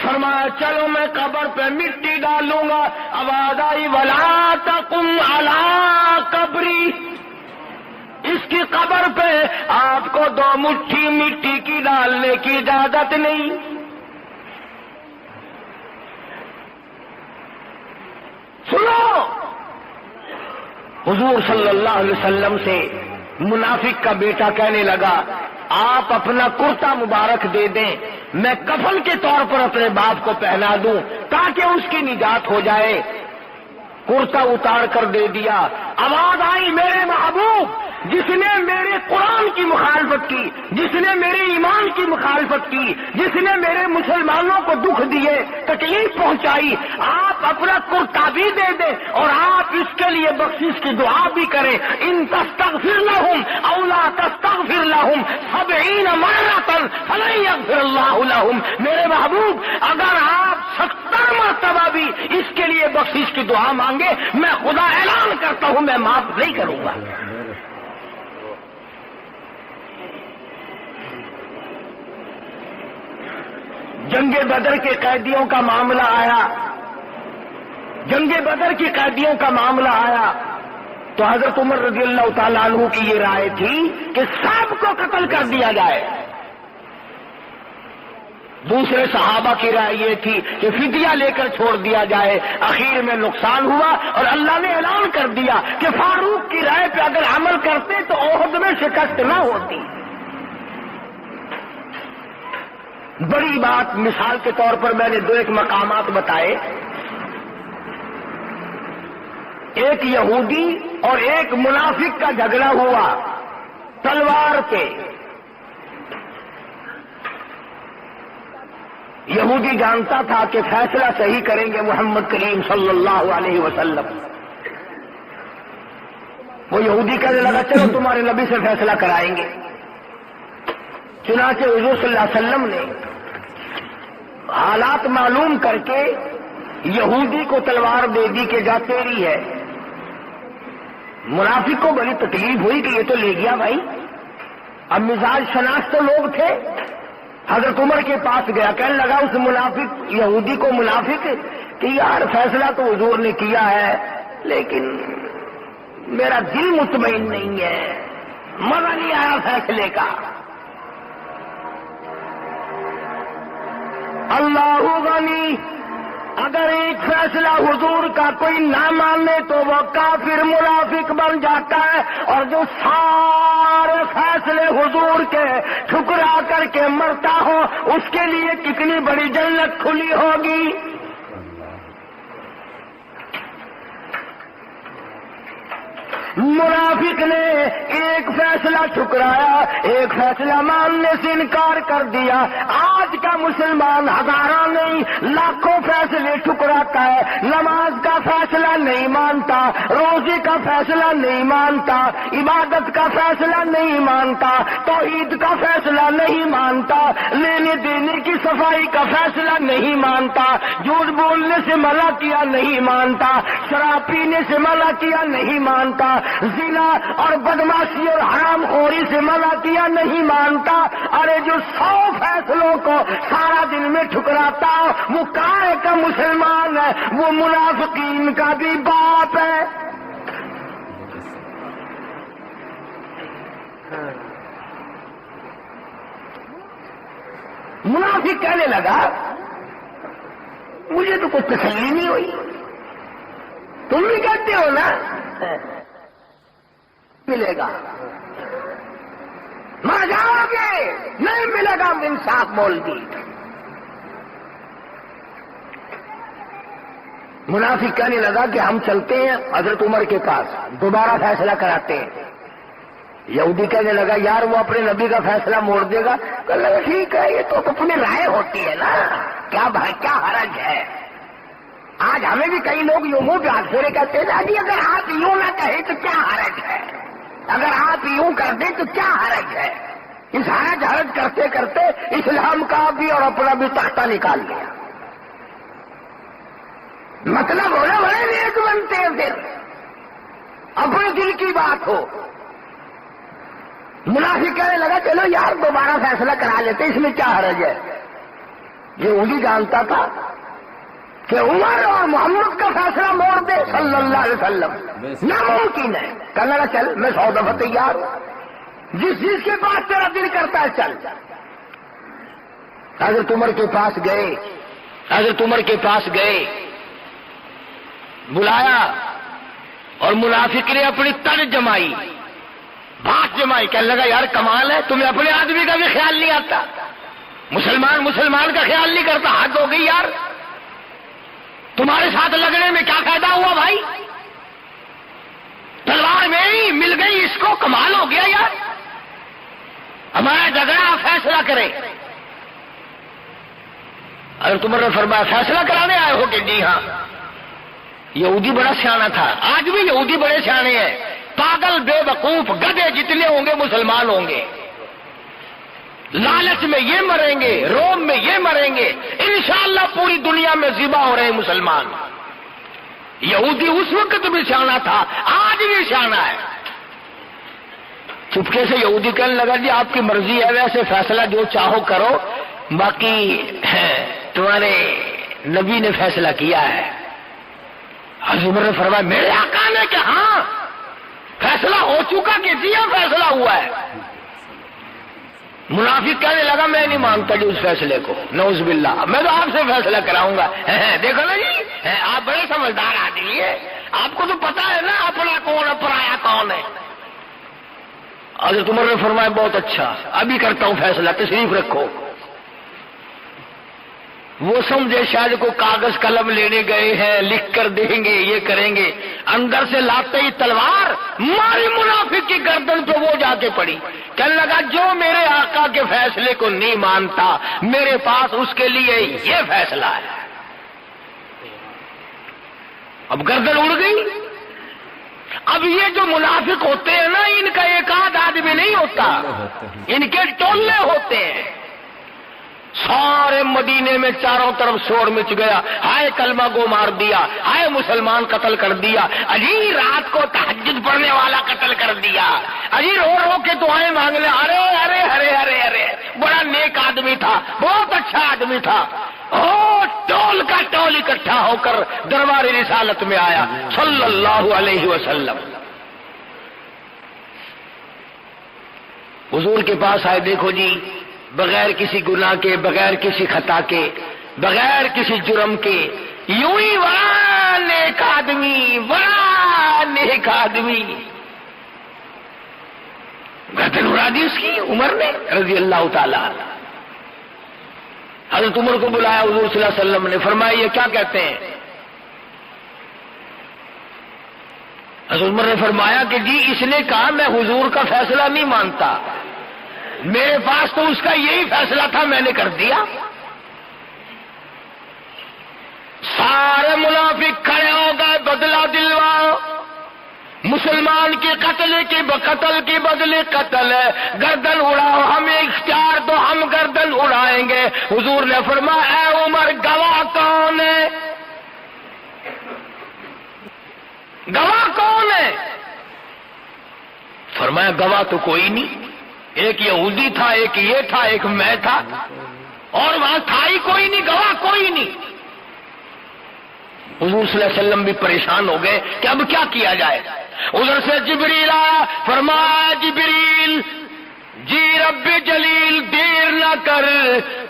S2: فرمایا چلو میں قبر پہ مٹی ڈالوں گا. آواز آئی ولا تقم علی قبری, اس کی قبر پہ آپ کو 2 مٹھی مٹی کی ڈالنے کی اجازت نہیں. سنو, حضور صلی اللہ علیہ وسلم سے منافق کا بیٹا کہنے لگا آپ اپنا کرتا مبارک دے دیں, میں کفن کے طور پر اپنے باپ کو پہنا دوں تاکہ اس کی نجات ہو جائے. کرتا اتار کر دے دیا. آواز آئی میرے محبوب جس نے میرے قرآن کی مخالفت کی, جس نے میرے ایمان کی مخالفت کی, جس نے میرے مسلمانوں کو دکھ دیے, تکلیف پہنچائی, آپ اپنا کرتا بھی دے دیں اور آپ اس کے لیے بخشش کی دعا بھی کریں. ان تستغفر لهم او لا تستغفر لهم 70 مرة فلن يغفر الله لهم. میرے محبوب اگر آپ 70 مرتبہ بھی اس کے لیے بخشش کی دعا مانگے میں خدا اعلان کرتا ہوں میں معاف نہیں کروں گا. جنگ بدر کے قیدیوں کا معاملہ آیا, جنگ بدر کی قیدیوں کا معاملہ آیا تو حضرت عمر رضی اللہ تعالیٰ عنہ کی یہ رائے تھی کہ سب کو قتل کر دیا جائے. دوسرے صحابہ کی رائے یہ تھی کہ فدیہ لے کر چھوڑ دیا جائے. اخیر میں نقصان ہوا اور اللہ نے اعلان کر دیا کہ فاروق کی رائے پہ اگر عمل کرتے تو احد میں شکست نہ ہوتی. بڑی بات مثال کے طور پر میں نے دو ایک مقامات بتائے. ایک یہودی اور ایک منافق کا جھگڑا ہوا تلوار پہ. یہودی جانتا تھا کہ فیصلہ صحیح کریں گے محمد کریم صلی اللہ علیہ وسلم. وہ یہودی کہنے لگا چلو تمہارے نبی سے فیصلہ کرائیں گے. چنانچہ حضور صلی اللہ علیہ وسلم نے حالات معلوم کر کے یہودی کو تلوار دے دی کہ جا تیری ہے. منافق کو بڑی تکلیف ہوئی کہ یہ تو لے گیا بھائی. اب مزاج شناس تو لوگ تھے. حضرت عمر کے پاس گیا, کہنے لگا اس منافق یہودی کو منافق کہ یار فیصلہ تو حضور نے کیا ہے لیکن میرا دل مطمئن نہیں ہے, مزہ نہیں آیا فیصلے کا. اللہ غنی, اگر ایک فیصلہ حضور کا کوئی نہ مانے تو وہ کافر منافق بن جاتا ہے, اور جو سارے فیصلے حضور کے ٹھکرا کر کے مرتا ہو اس کے لیے کتنی بڑی جنت کھلی ہوگی. منافق نے ایک فیصلہ ٹھکرایا, ایک فیصلہ ماننے سے انکار کر دیا. آج کا مسلمان ہزاروں نہیں لاکھوں فیصلے ٹھکراتا ہے. نماز کا فیصلہ نہیں مانتا, روزے کا فیصلہ نہیں مانتا, عبادت کا فیصلہ نہیں مانتا, توحید کا فیصلہ نہیں مانتا, لینے دینے کی صفائی کا فیصلہ نہیں مانتا, جھوٹ بولنے سے منع کیا نہیں مانتا, شراب پینے سے منع کیا نہیں مانتا, زنا اور بدماشی اور حرام خوری سے منع کیا نہیں مانتا. ارے جو 100 فیصلوں کو سارا دن میں ٹھکراتا وہ کائے کا مسلمان ہے, وہ منافقین کا بھی باپ ہے. منافق کہنے لگا مجھے تو کچھ تسلی نہیں ہوئی. تم بھی کہتے ہو نا ملے گا, مر جاؤ گے, نہیں ملے گا. انصاف بول دی. منافق کہنے لگا کہ ہم چلتے ہیں حضرت عمر کے پاس, دوبارہ فیصلہ کراتے ہیں. یہودی کہنے لگا یار وہ اپنے نبی کا فیصلہ موڑ دے گا. کہنے لگا ٹھیک ہے, یہ تو اپنی رائے ہوتی ہے نا, کیا بھائی کیا حرج ہے. آج ہمیں بھی کئی لوگ یوں منہ پہ ہاتھ پھیرے کہتے ہیں جی اگر آپ یوں نہ کہیں تو کیا حرج ہے, اگر آپ یوں کر دیں تو کیا حرج ہے. اس حرج کرتے کرتے اسلام کا بھی اور اپنا بھی تختہ نکال لیا. مطلب ہونا بڑے نیک بنتے ہیں پھر, اپنے دل کی بات ہو. منافق کہنے لگا چلو یار دوبارہ فیصلہ کرا لیتے, اس میں کیا حرج ہے. یہ وہی جانتا تھا کہ عمر اور محمد کا فیصلہ موڑ دے صلی اللہ علیہ وسلم ناممکن ہے. کہنے لگا چل میں 100 دفعہ تیار ہوں, جس چیز کے پاس تیرا دل کرتا ہے چل. حضرت عمر کے پاس گئے, حضرت عمر کے پاس گئے, بلایا اور منافق نے اپنی تن جمائی, بات جمائی. کہنے لگا یار کمال ہے, تمہیں اپنے آدمی کا بھی خیال نہیں آتا, مسلمان کا خیال نہیں کرتا. حد ہو گئی یار, تمہارے ساتھ لگنے میں کیا فائدہ ہوا بھائی, تلوار میری مل گئی اس کو, کمال ہو گیا یار. ہمارا جھگڑا فیصلہ کرے. اگر تم نے فرمایا فیصلہ کرانے آئے ہو کہ جی ہاں. یہودی بڑا سیانا تھا, آج بھی یہودی بڑے سیانے ہیں. پاگل بے وقوف گدھے جتنے ہوں گے مسلمان ہوں گے. لالچ میں یہ مریں گے, روم میں یہ مریں گے, انشاءاللہ پوری دنیا میں ذبح ہو رہے ہیں مسلمان. یہودی اس وقت بھی سیانا تھا, آج بھی سیانا ہے. چپکے سے یہودی کہنے لگا جی آپ کی مرضی ہے, ویسے فیصلہ جو چاہو کرو, باقی تمہارے نبی نے فیصلہ کیا ہے. حضرت عمر نے فرمایا میرے آقا نے کہ ہاں فیصلہ ہو چکا کہ جی ہاں فیصلہ ہوا ہے. منافق کہنے لگا میں نہیں مانتا جی اس فیصلے کو، نعوذ باللہ، میں تو آپ سے فیصلہ کراؤں گا۔ دیکھو نا جی، آپ بڑے سمجھدار آدمی ہیں، آپ کو تو پتا ہے نا اپنا کون ہے پرایا کون ہے۔ حضرت عمر نے فرمایا بہت اچھا، ابھی کرتا ہوں فیصلہ، تشریف رکھو۔ وہ سمجھے شاید کو کاغذ قلم لینے گئے ہیں، لکھ کر دیں گے، یہ کریں گے، اندر سے لاتے ہی تلوار ماری منافق کی گردن پہ، وہ جا کے پڑی۔ کہنے لگا جو میرے آقا کے فیصلے کو نہیں مانتا میرے پاس اس کے لیے یہ فیصلہ ہے۔ اب گردن اڑ گئی۔ اب یہ جو منافق ہوتے ہیں نا، ان کا ایک آدھ آدمی نہیں ہوتا، ان کے ٹولے ہوتے ہیں۔ سارے مدینے میں چاروں طرف شور مچ گیا، ہائے کلمہ گو مار دیا، ہائے مسلمان قتل کر دیا، اجی رات کو تہجد پڑھنے والا قتل کر دیا، اجی رو رو کے دعائیں مانگ لے، ارے ارے ارے ارے ارے بڑا نیک آدمی تھا، بہت اچھا آدمی تھا۔ ٹول کا ٹول اکٹھا ہو کر دربار رسالت میں آیا صلی اللہ علیہ وسلم۔ حضور کے پاس آئے، دیکھو جی بغیر کسی گناہ کے، بغیر کسی خطا کے، بغیر کسی جرم کے، یوں ہی بڑا نیک آدمی، بڑا نیک آدمی، گردن اڑا دی اس کی عمر نے رضی اللہ تعالی عنہ۔ حضرت عمر کو بلایا حضور صلی اللہ علیہ وسلم نے، فرمایا یہ کیا کہتے ہیں؟ حضرت عمر نے فرمایا کہ جی اس نے کہا میں حضور کا فیصلہ نہیں مانتا، میرے پاس تو اس کا یہی فیصلہ تھا، میں نے کر دیا۔ سارے منافق کھڑے ہو گئے، بدلہ دلواؤ، مسلمان کی قتل کے بدلے قتل ہے، گردن اڑاؤ، ہمیں اختیار دو، ہم گردن اڑائیں گے۔ حضور نے فرمایا اے عمر گواہ کون ہے؟ گواہ کون ہے؟ فرمایا گواہ تو کوئی نہیں، ایک یہودی تھا، ایک یہ تھا، ایک میں تھا، اور وہاں تھا ہی کوئی نہیں، گواہ کوئی نہیں۔ حضور صلی اللہ علیہ وسلم بھی پریشان ہو گئے کہ اب کیا کیا جائے۔ ادھر سے جبریل آیا، فرمایا جبریل جی رب جلیل دیر نہ کر،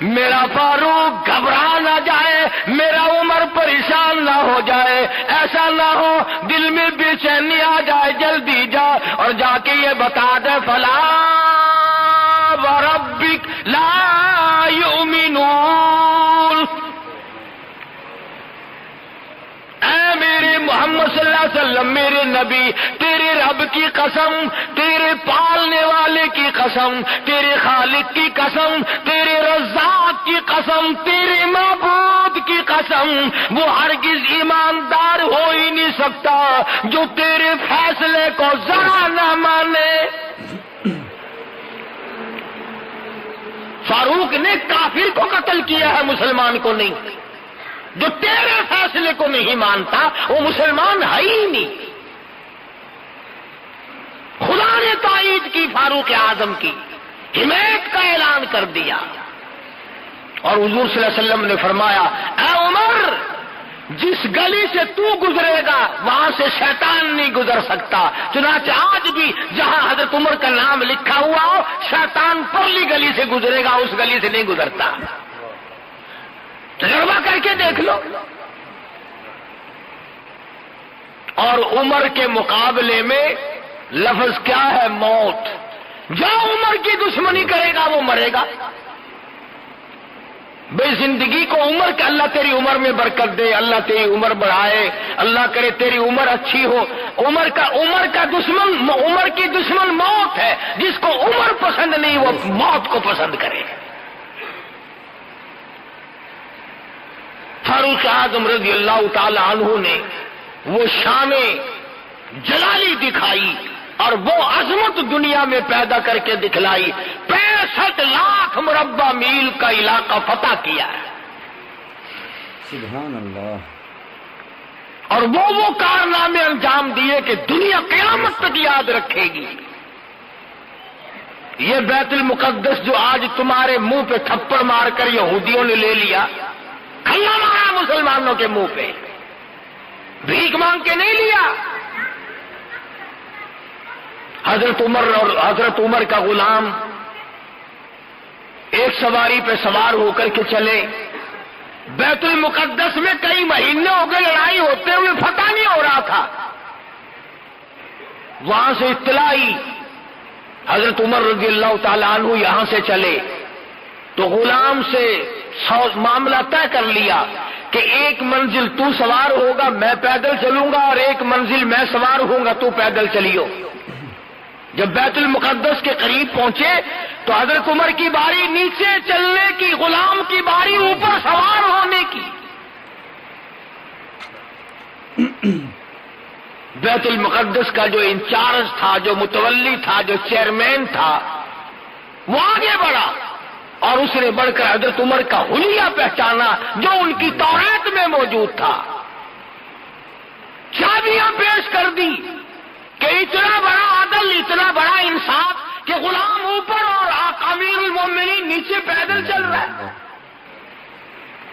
S2: میرا فاروق گھبرا نہ جائے، میرا عمر پریشان نہ ہو جائے، ایسا نہ ہو دل میں بے چینی آ جائے، جلدی جا اور جا کے یہ بتا دے فلا وربک لا یؤمنون، اے میرے محمد صلی اللہ علیہ وسلم، میرے نبی، تیرے رب کی قسم، تیرے پالنے والے کی قسم، تیرے خالق کی قسم، تیرے رزاق کی قسم، تیرے معبود کی قسم، وہ ہرگز ایماندار ہو ہی نہیں سکتا جو تیرے فیصلے کو ذرا نہ مانے۔ فاروق نے کافر کو قتل کیا ہے، مسلمان کو نہیں۔ جو تیرے فیصلے کو نہیں مانتا وہ مسلمان ہے ہی نہیں۔ خدا نے تائید کی فاروق اعظم کی، حمایت کا اعلان کر دیا، اور حضور صلی اللہ علیہ وسلم نے فرمایا اے عمر جس گلی سے تو گزرے گا وہاں سے شیطان نہیں گزر سکتا، چنانچہ آج بھی جہاں حضرت عمر کا نام لکھا ہوا ہو شیطان پرلی گلی سے گزرے گا، اس گلی سے نہیں گزرتا۔ تجربہ کر کے دیکھ لو۔ اور عمر کے مقابلے میں لفظ کیا ہے؟ موت۔ جو عمر کی دشمنی کرے گا وہ مرے گا۔ بے زندگی کو عمر کہ اللہ تیری عمر میں برکت دے، اللہ تیری عمر بڑھائے، اللہ کرے تیری عمر اچھی ہو۔ عمر کی دشمن موت ہے، جس کو عمر پسند نہیں وہ موت کو پسند کرے۔ فاروق اعظم رضی اللہ تعالی عنہ نے وہ شان جلالی دکھائی اور وہ عظمت دنیا میں پیدا کر کے دکھلائی۔ 65 لاکھ مربع میل کا علاقہ فتح کیا ہے،
S1: سبحان اللہ۔
S2: اور وہ کارنامے انجام دیے کہ دنیا قیامت تک یاد رکھے گی۔ یہ بیت المقدس جو آج تمہارے منہ پہ تھپڑ مار کر یہودیوں نے لے لیا، کھلا مارا مسلمانوں کے منہ پہ، بھیک مانگ کے نہیں لیا۔ حضرت عمر اور حضرت عمر کا غلام ایک سواری پہ سوار ہو کر کے چلے. بیت المقدس میں کئی مہینے ہو گئے لڑائی ہوتے ہوئے فتح نہیں ہو رہا تھا. وہاں سے اطلاع آئی حضرت عمر رضی اللہ تعالیٰ عنہ یہاں سے چلے تو غلام سے معاملہ طے کر لیا کہ ایک منزل تو سوار ہوگا میں پیدل چلوں گا اور ایک منزل میں سوار ہوں گا تو پیدل چلیو. جب بیت المقدس کے قریب پہنچے تو حضرت عمر کی باری نیچے چلنے کی، غلام کی باری اوپر سوار ہونے کی. بیت المقدس کا جو انچارج تھا، جو متولی تھا، جو چیئرمین تھا، وہ آگے بڑھا اور اس نے بڑھ کر حضرت عمر کا حلیہ پہچانا جو ان کی توریت میں موجود تھا. چابیاں پیش کر دی کہ اتنا بڑا عدل، اتنا بڑا انصاف کہ غلام اوپر اور امیر المومنین نیچے پیدل چل رہا ہے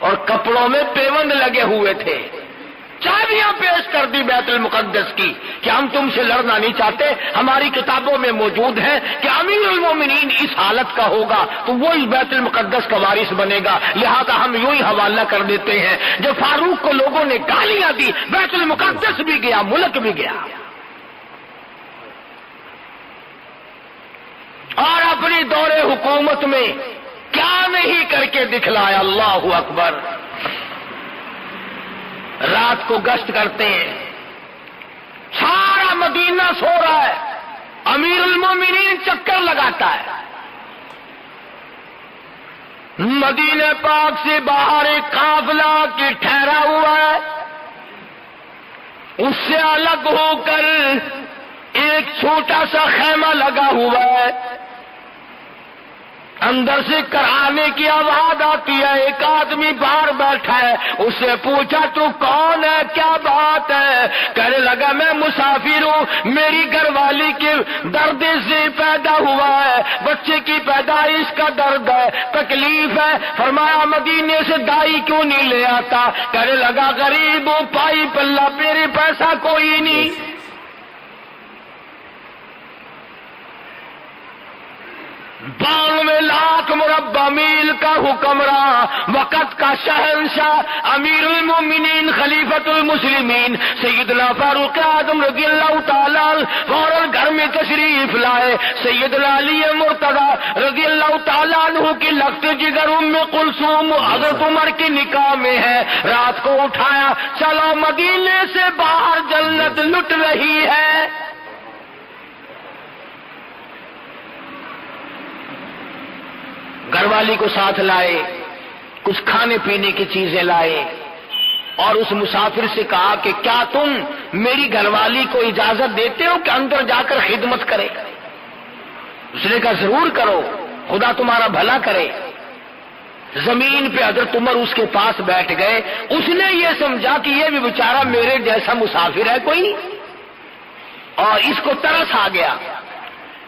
S2: اور کپڑوں میں پیوند لگے ہوئے تھے. چابیاں پیش کر دی بیت المقدس کی کہ ہم تم سے لڑنا نہیں چاہتے، ہماری کتابوں میں موجود ہے کہ امیر المومنین اس حالت کا ہوگا تو وہ اس بیت المقدس کا وارث بنے گا، لہذا ہم یوں ہی حوالہ کر دیتے ہیں. جب فاروق کو لوگوں نے گالیاں دی، بیت المقدس بھی گیا، ملک بھی گیا. اور اپنی دور حکومت میں کیا نہیں کر کے دکھلایا. اللہ اکبر. رات کو گشت کرتے ہیں، سارا مدینہ سو رہا ہے، امیر المومنین چکر لگاتا ہے. مدینہ پاک سے باہر ایک قافلہ کی ٹھہرا ہوا ہے، اس سے الگ ہو کر ایک چھوٹا سا خیمہ لگا ہوا ہے. اندر سے کرانے کی آواز آتی ہے. ایک آدمی باہر بیٹھا ہے، اس سے پوچھا تو کون ہے، کیا بات ہے؟ کہنے لگا میں مسافر ہوں، میری گھر والی کے درد سے پیدا ہوا ہے، بچے کی پیدائش کا درد ہے، تکلیف ہے. فرمایا مدینے سے دائی کیوں نہیں لے آتا؟ کہنے لگا غریب ہوں، پائی پلہ، میرے پیسہ کوئی نہیں. لاکھ مربع میل کا حکمراں، وقت کا شہنشاہ، امیر المومنین، خلیفۃ المسلمین سیدنا فاروق اعظم رضی اللہ تعالیٰ فوراً گھر میں تشریف لائے. سیدنا علی مرتضی رضی اللہ تعالیٰ عنہ کی لخت جگر ام کلثوم حضرت عمر کے نکاح میں ہے. رات کو اٹھایا، چلو مدینے سے باہر جنت لٹ رہی ہے. گھر والی کو ساتھ لائے، کچھ کھانے پینے کی چیزیں لائے اور اس مسافر سے کہا کہ کیا تم میری گھر والی کو اجازت دیتے ہو کہ اندر جا کر خدمت کرے؟ اس نے کہا ضرور کرو، خدا تمہارا بھلا کرے. زمین پہ حضرت عمر اس کے پاس بیٹھ گئے. اس نے یہ سمجھا کہ یہ بھی بیچارہ میرے جیسا مسافر ہے کوئی، اور اس کو ترس آ گیا.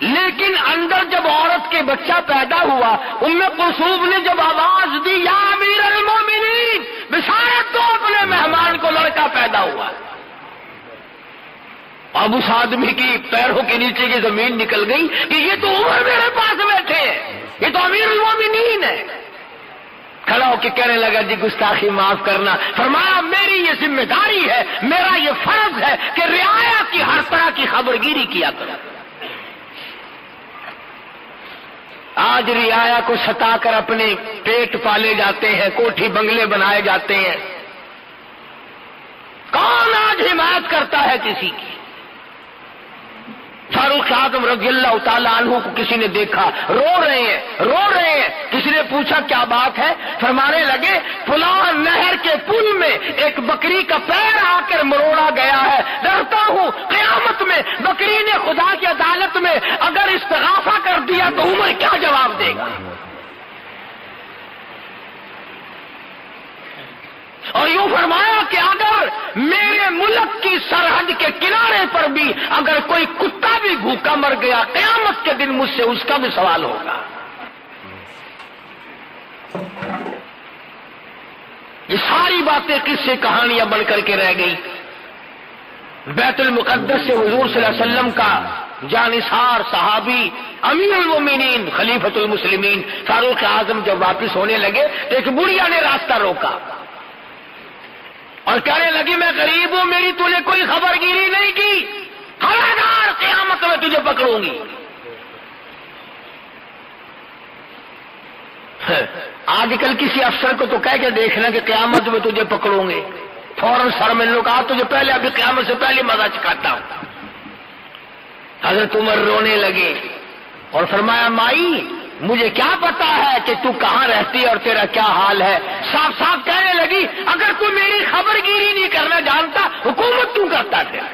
S2: لیکن اندر جب عورت کے بچہ پیدا ہوا، ام کلثوم نے جب آواز دی یا امیر المومنین، بشارت دو اپنے مہمان کو لڑکا پیدا ہوا. اب اس آدمی کی پیروں کے نیچے کی زمین نکل گئی کہ یہ تو عمر میرے پاس بیٹھے ہیں، یہ تو امیر المومنین ہے. کھڑا ہو کے کہنے لگا جی گستاخی معاف کرنا. فرمایا میری یہ ذمہ داری ہے، میرا یہ فرض ہے کہ رعایا کی ہر طرح کی خبرگیری کیا کرو. آج رعایا کو ستا کر اپنے پیٹ پالے جاتے ہیں، کوٹھی بنگلے بنائے جاتے ہیں. کون آج حمایت کرتا ہے کسی کی؟ فاروق اعظم رضی اللہ تعالیٰ عنہ کو کسی نے دیکھا، رو رہے ہیں. کسی نے پوچھا کیا بات ہے؟ فرمانے لگے فلاں نہر کے پل میں ایک بکری کا پیر آ کر مروڑا گیا ہے، ڈرتا ہوں قیامت میں بکری نے خدا کی عدالت میں اگر استغاثہ کر دیا تو عمر کیا جواب دے گا؟ اور یوں فرمایا کہ اگر میرے ملک کی سرحد کے کنارے پر بھی اگر کوئی کتا بھی بھوکا مر گیا، قیامت کے دن مجھ سے اس کا بھی سوال ہوگا. یہ ساری باتیں کس سے کہانیاں بن کر کے رہ گئی. بیت المقدس سے حضور صلی اللہ علیہ وسلم کا جانثار صحابی امیر المومنین خلیفۃ المسلمین فاروق اعظم جب واپس ہونے لگے تو ایک بڑھیا نے راستہ روکا اور کہنے لگی میں غریب ہوں، میری تو نے کوئی خبر گیری نہیں کی، خبردار قیامت میں تجھے پکڑوں گی۔ آج کل کسی افسر کو تو کہہ کے دیکھنا کہ قیامت میں تجھے پکڑوں گے، فوراً سر میں لوگ کہا تجھے پہلے ابھی قیامت سے پہلے مزہ چکھاتا ہوں۔ حضرت عمر رونے لگے اور فرمایا مائی مجھے کیا پتا ہے کہ تو کہاں رہتی ہے اور تیرا کیا حال ہے۔ صاف صاف کہنے لگی اگر تو میری خبر گیری نہیں کرنا جانتا حکومت کیوں کرتا تھا،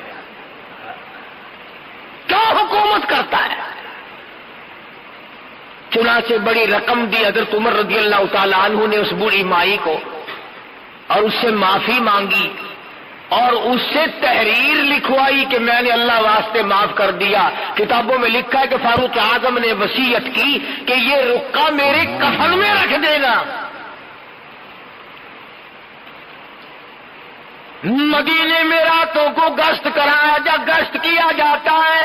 S2: کیوں حکومت کرتا ہے؟ چنانچہ بڑی رقم دی حضرت عمر رضی اللہ تعالیٰ عنہ نے اس بوڑھی مائی کو اور اس سے معافی مانگی اور اس سے تحریر لکھوائی کہ میں نے اللہ واسطے معاف کر دیا۔ کتابوں میں لکھا ہے کہ فاروق اعظم نے وصیت کی کہ یہ رقعہ میرے کفن میں رکھ دینا۔ مدینے میں راتوں کو گشت کیا جاتا ہے،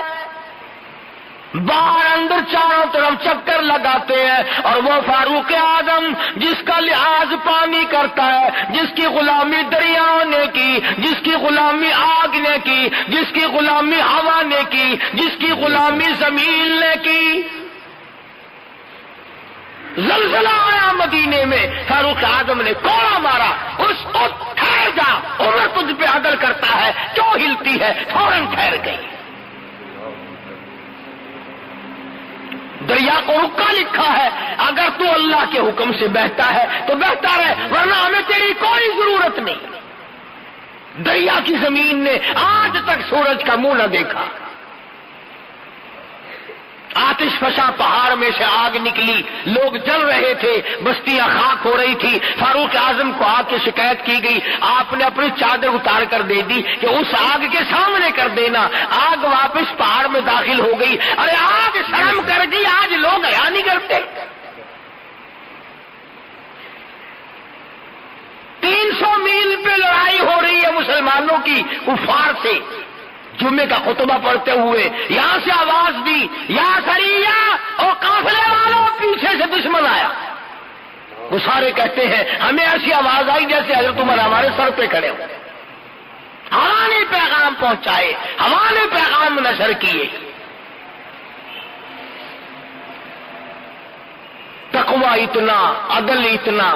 S2: باہر اندر چاروں طرف چکر لگاتے ہیں، اور وہ فاروق اعظم جس کا لحاظ پانی کرتا ہے، جس کی غلامی دریاؤں نے کی، جس کی غلامی آگ نے کی، جس کی غلامی ہوا نے کی، جس کی غلامی زمین نے کی۔ زلزلہ آیا مدینے میں، فاروق اعظم نے کوڑا مارا، اس کو ٹھہر جا، عمر تجھ پہ عدل کرتا ہے، کیوں ہلتی ہے؟ فوراً ٹھہر گئی۔ دریا کو رکا لکھا ہے، اگر تو اللہ کے حکم سے بہتا ہے تو بہتا رہے، ورنہ ہمیں تیری کوئی ضرورت نہیں۔ دریا کی زمین نے آج تک سورج کا منہ نہ دیکھا۔ آتش فشاں پہاڑ میں سے آگ نکلی، لوگ جل رہے تھے، بستیاں خاک ہو رہی تھی۔ فاروق اعظم کو آگ کی شکایت کی گئی، آپ نے اپنی چادر اتار کر دے دی کہ اس آگ کے سامنے کر دینا۔ آگ واپس پہاڑ میں داخل ہو گئی۔ ارے آگ شرم کر گئی، آج لوگ حیا نہیں کرتے۔ 300 میل پہ لڑائی ہو رہی ہے مسلمانوں کی کفار سے۔ جمعے کا خطبہ پڑھتے ہوئے یہاں سے آواز دی، یا سریہ اور قافلے والوں، پیچھے سے دشمن آیا۔ وہ سارے کہتے ہیں ہمیں ایسی آواز آئی جیسے حضرت عمر ہمارے سر پہ کھڑے ہو۔ ہوا نے پیغام پہنچائے، ہوا نے پیغام نشر کیے۔ تقویٰ اتنا، عدل اتنا۔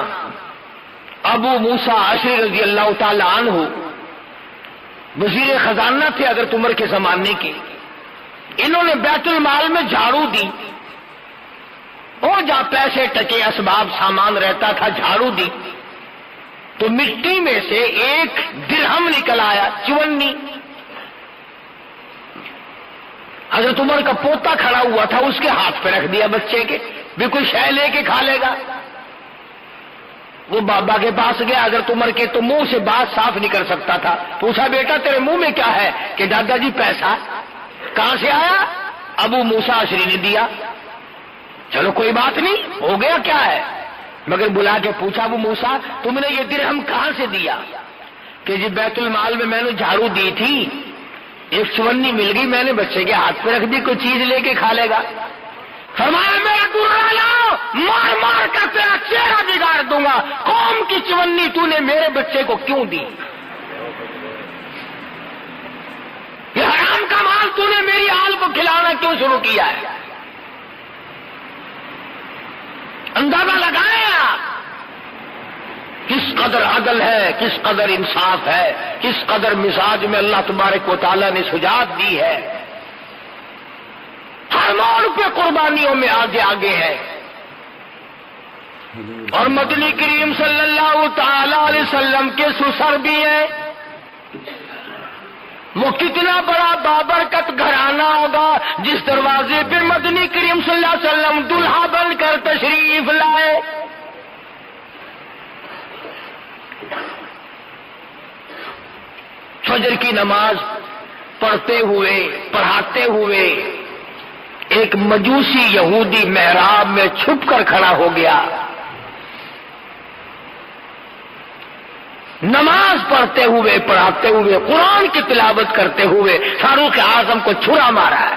S2: ابو موسیٰ اشعری رضی اللہ تعالی عنہ وزیر خزانہ تھے حضرت عمر کے زمانے کے۔ انہوں نے بیت المال میں جھاڑو دی، اور جہاں پیسے ٹکے اسباب سامان رہتا تھا جھاڑو دی، تو مٹی میں سے ایک درہم نکل آیا، چونی۔ حضرت عمر کا پوتا کھڑا ہوا تھا، اس کے ہاتھ پہ رکھ دیا بچے کے، بھی کوئی شے لے کے کھا لے گا۔ وہ بابا کے پاس گیا حضرت عمر کے، تو منہ سے بات صاف نہیں کر سکتا تھا۔ پوچھا بیٹا تیرے منہ میں کیا ہے؟ کہ دادا جی پیسہ۔ کہاں سے آیا؟ ابو موسیٰ اشعری نے دیا۔ چلو کوئی بات نہیں، ہو گیا، کیا ہے؟ مگر بلا کے پوچھا ابو موسیٰ تم نے یہ درہم کہاں سے دیا؟ کہ جی بیت المال میں میں نے جھاڑو دی تھی، ایک چونی مل گئی، میں نے بچے کے ہاتھ پہ رکھ دی، کوئی چیز لے کے کھا لے گا۔ فرمایا میرا درا لاؤ، مار مار کر تیرا چہرہ بگاڑ دوں گا۔ قوم کی چونی تو نے میرے بچے کو کیوں دی؟ یہ حرام کا مال تو نے میری آل کو کھلانا کیوں شروع کیا ہے؟ اندازہ لگائیں آپ کس قدر عدل ہے، کس قدر انصاف ہے، کس قدر مزاج میں اللہ تبارک و تعالیٰ نے سجاعت دی ہے۔ ہر موڑ پہ قربانیوں میں آگے آگے ہے۔ اور مدنی کریم صلی اللہ تعالی علیہ وسلم کے سسر بھی ہیں۔ وہ کتنا بڑا بابرکت گھرانہ ہوگا جس دروازے پہ مدنی کریم صلی اللہ علیہ وسلم دلہا بن کر تشریف لائے۔ فجر کی نماز پڑھاتے ہوئے ایک مجوسی یہودی محراب میں چھپ کر کھڑا ہو گیا۔ نماز پڑھتے ہوئے، پڑھاتے ہوئے، قرآن کی تلاوت کرتے ہوئے فاروق اعظم کو چھرا مارا ہے۔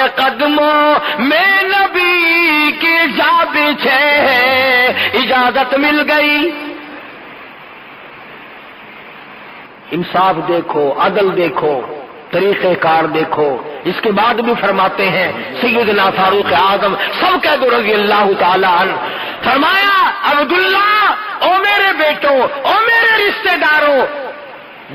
S2: کے قدموں میں نبی کی جا بچھے اجازت مل گئی. انصاف دیکھو، عدل دیکھو، طریقہ کار دیکھو. اس کے بعد بھی فرماتے ہیں سیدنا فاروق اعظم سب رضی اللہ تعالی عنہ، فرمایا عبداللہ، او میرے بیٹوں، او میرے رشتہ داروں،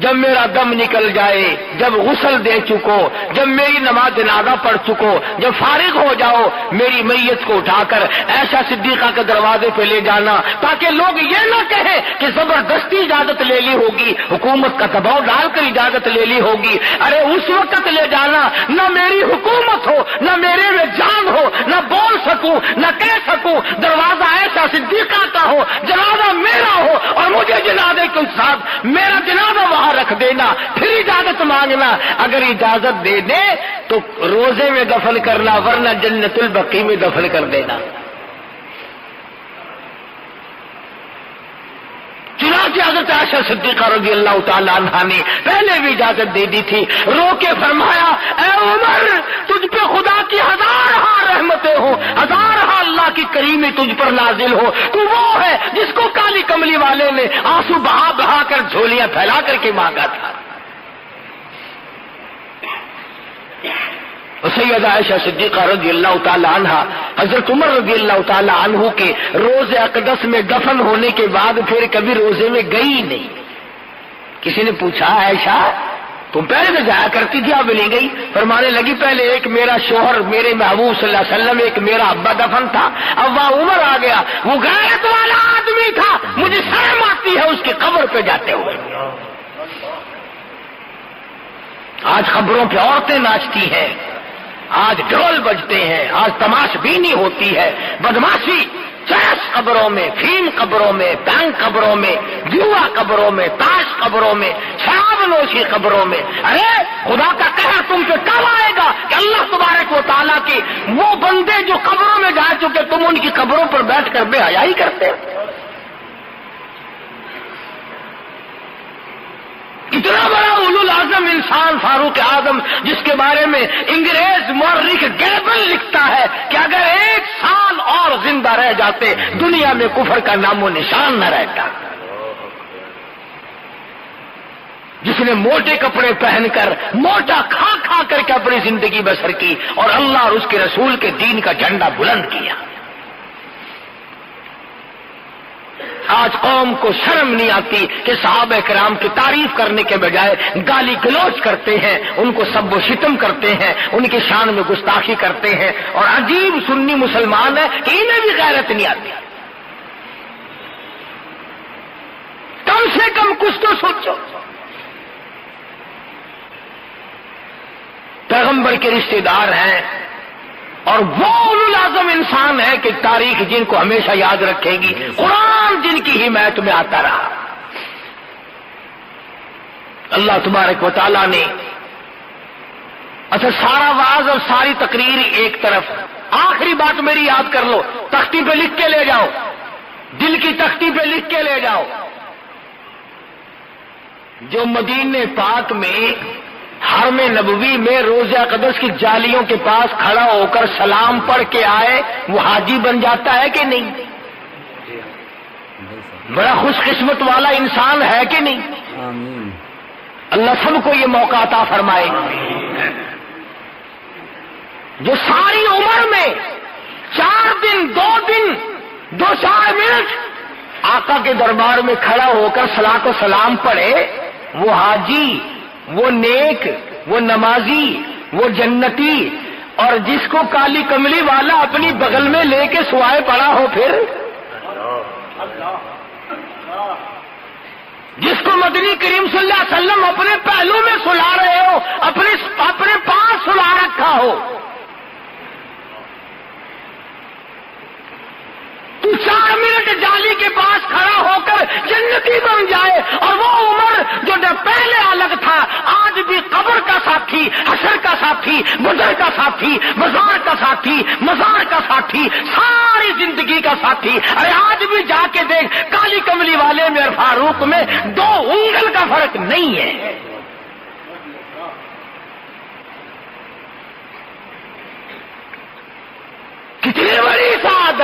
S2: جب میرا دم نکل جائے، جب غسل دے چکو، جب میری نماز جنازہ پڑھ چکو، جب فارغ ہو جاؤ، میری میت کو اٹھا کر عائشہ صدیقہ کے دروازے پہ لے جانا، تاکہ لوگ یہ نہ کہیں کہ زبردستی اجازت لے لی ہوگی، حکومت کا دباؤ ڈال کر اجازت لے لی ہوگی. ارے اس وقت لے جانا، نہ میری حکومت ہو، نہ میرے میں جان ہو، نہ بول سکوں، نہ کہہ سکوں. دروازہ عائشہ صدیقہ کا ہو، جنازہ میرا ہو، اور مجھے جنازے کے ساتھ میرا جنازہ وہاں رکھ دینا، پھر اجازت مانگنا. اگر اجازت دے دے تو روزے میں دفن کرنا، ورنہ جنت البقیع میں دفن کر دینا. چنانچہ حضرت عائشہ صدیقہ رضی اللہ تعالی عنہا نے پہلے بھی اجازت دے دی تھی. رو کے فرمایا اے عمر، تجھ پہ خدا کی ہزارہا رحمتیں ہو، ہزارہا اللہ کی کریمی تجھ پر نازل ہو. تو وہ ہے جس کو کالی کملی والے نے آنسو بہا بہا کر جھولیاں پھیلا کر کے مانگا تھا. سیدہ عائشہ صدیقہ رضی اللہ تعالی عنہا حضرت عمر رضی اللہ تعالی عنہ کے روزے اقدس میں دفن ہونے کے بعد پھر کبھی روزے میں گئی نہیں. کسی نے پوچھا عائشہ تم پہلے تو جایا کرتی تھی، اب نہیں گئی؟ فرمانے لگی پہلے ایک میرا شوہر میرے محبوب صلی اللہ علیہ وسلم، ایک میرا ابا دفن تھا، اب وہاں عمر آ گیا، وہ غیرت والا آدمی تھا، مجھے شرم آتی ہے اس کی قبر پہ جاتے ہوئے. آج قبروں پہ عورتیں ناچتی ہیں، آج ڈھول بجتے ہیں، آج تماش بینی ہوتی ہے، بدماشی، چیس قبروں میں، فیم قبروں میں، بینک قبروں میں، جوا قبروں میں، تاش قبروں میں، شراب نوشی قبروں میں. ارے خدا کا قہر تم پہ کب آئے گا کہ اللہ تبارک و تعالیٰ کے وہ بندے جو قبروں میں جا چکے تم ان کی قبروں پر بیٹھ کر بے حیائی کرتے ہو. اتنا بڑا اولو العزم انسان فاروق اعظم، جس کے بارے میں انگریز مورخ گیبل لکھتا ہے کہ اگر 1 سال اور زندہ رہ جاتے دنیا میں کفر کا نام و نشان نہ رہتا. جس نے موٹے کپڑے پہن کر، موٹا کھا کھا کر کے اپنی زندگی بسر کی اور اللہ اور اس کے رسول کے دین کا جھنڈا بلند کیا. آج قوم کو شرم نہیں آتی کہ صحابہ کرام کی تعریف کرنے کے بجائے گالی گلوچ کرتے ہیں، ان کو سب و شتم کرتے ہیں، ان کی شان میں گستاخی کرتے ہیں. اور عجیب سنی مسلمان ہے کہ انہیں بھی غیرت نہیں آتی. کم سے کم کچھ تو سوچو. پیغمبر کے رشتے دار ہیں اور وہ اولو العزم انسان ہے کہ تاریخ جن کو ہمیشہ یاد رکھے گی، قرآن جن کی حمایت میں آتا رہا. اللہ تبارک و تعالیٰ نے اچھا سارا واعظ اور ساری تقریر ایک طرف، آخری بات میری یاد کر لو، تختی پہ لکھ کے لے جاؤ، دل کی تختی پہ لکھ کے لے جاؤ. جو مدینے پاک میں حرم نبوی میں روزہ اقدس کی جالیوں کے پاس کھڑا ہو کر سلام پڑھ کے آئے، وہ حاجی بن جاتا ہے کہ نہیں؟ بڑا خوش قسمت والا انسان ہے کہ نہیں؟
S1: آمین.
S2: اللہ سب کو یہ موقع عطا فرمائے. جو ساری عمر میں 4 دن 2 دن 2-4 منٹ آقا کے دربار میں کھڑا ہو کر صلاۃ و سلام پڑھے، وہ حاجی، وہ نیک، وہ نمازی، وہ جنتی. اور جس کو کالی کملی والا اپنی بغل میں لے کے سوائے پڑا ہو، پھر جس کو مدنی کریم صلی اللہ علیہ وسلم اپنے پہلو میں سلا رہے ہو، اپنے پاس سلا رکھا ہو، تو 4 منٹ جالی کے پاس کھڑا ہو کر جنتی بن جائے. اور وہ عمر جو پہلے الگ تھا، آج بھی قبر کا ساتھی، حشر کا ساتھی، بدر کا ساتھی، بازار کا ساتھی، مزار کا ساتھی، ساری زندگی کا ساتھی. ارے آج بھی جا کے دیکھ، کالی کملی والے میں اور فاروق میں 2 انگل کا فرق نہیں ہے.